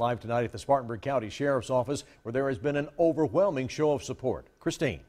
Live tonight at the Spartanburg County Sheriff's Office, where there has been an overwhelming show of support. Christine.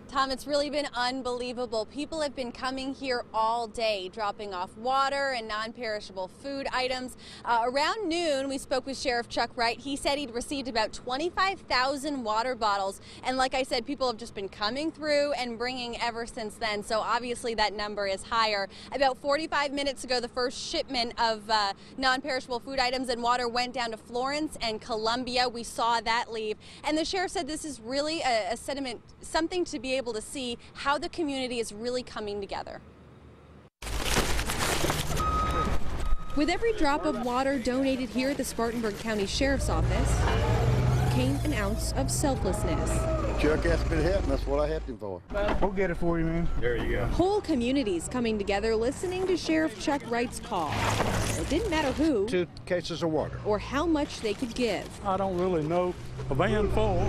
Tom, it's really been unbelievable. People have been coming here all day, dropping off water and non-perishable food items. Around noon, we spoke with Sheriff Chuck Wright. He said he'd received about 25,000 water bottles. And like I said, people have just been coming through and bringing ever since then. So obviously that number is higher. About 45 minutes ago, the first shipment of non-perishable food items and water went down to Florence and Columbia. We saw that leave. And the sheriff said this is really a sentiment, something to be able to see how the community is really coming together. With every drop of water donated here at the Spartanburg County Sheriff's Office came an ounce of selflessness. Chuck asked me to help, and that's what I helped him for. We'll get it for you, man. There you go. Whole communities coming together listening to Sheriff Chuck Wright's call. It didn't matter who 2 cases of water or how much they could give. I don't really know. A van full.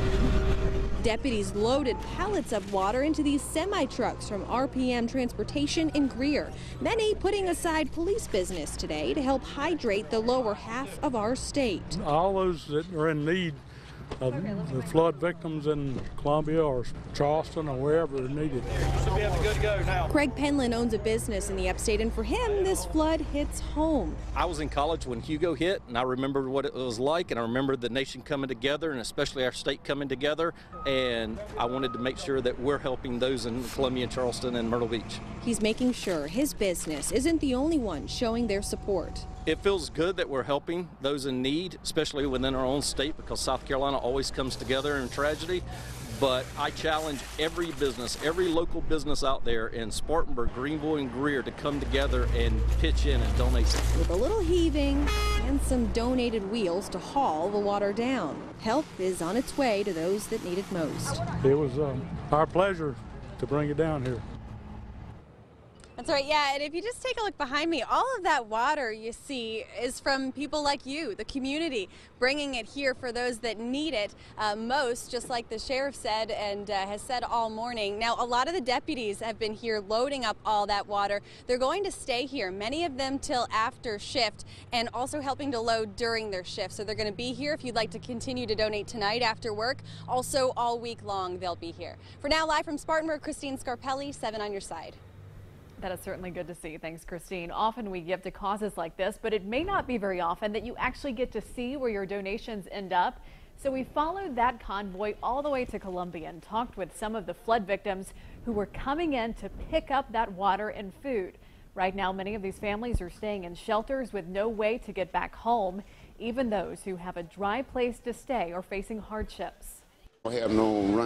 Deputies loaded pallets of water into these semi-trucks from RPM Transportation in Greer. Many putting aside police business today to help hydrate the lower half of our state. All those that are in need of the flood victims in Columbia or Charleston or wherever are needed. Should be good to go now. Craig Penland owns a business in the upstate, and for him, this flood hits home. I was in college when Hugo hit, and I remember what it was like, and I remember the nation coming together, and especially our state coming together, and I wanted to make sure that we're helping those in Columbia and Charleston and Myrtle Beach. He's making sure his business isn't the only one showing their support. It feels good that we're helping those in need, especially within our own state, because South Carolina always comes together in tragedy. But I challenge every business, every local business out there in Spartanburg, Greenville, and Greer to come together and pitch in and donate. With a little heaving and some donated wheels to haul the water down. Help is on its way to those that need it most. It was our pleasure to bring it down here. That's right, yeah, and if you just take a look behind me, all of that water you see is from people like you, the community, bringing it here for those that need it most, just like the sheriff said and has said all morning. Now, a lot of the deputies have been here loading up all that water. They're going to stay here, many of them till after shift, and also helping to load during their shift. So they're going to be here if you'd like to continue to donate tonight after work. Also, all week long, they'll be here. For now, live from Spartanburg, Christine Scarpelli, 7 on your side. That is certainly good to see. Thanks, Christine. Often we give to causes like this, but it may not be very often that you actually get to see where your donations end up. So we followed that convoy all the way to Columbia and talked with some of the flood victims who were coming in to pick up that water and food. Right now, many of these families are staying in shelters with no way to get back home. Even those who have a dry place to stay are facing hardships. I have no run.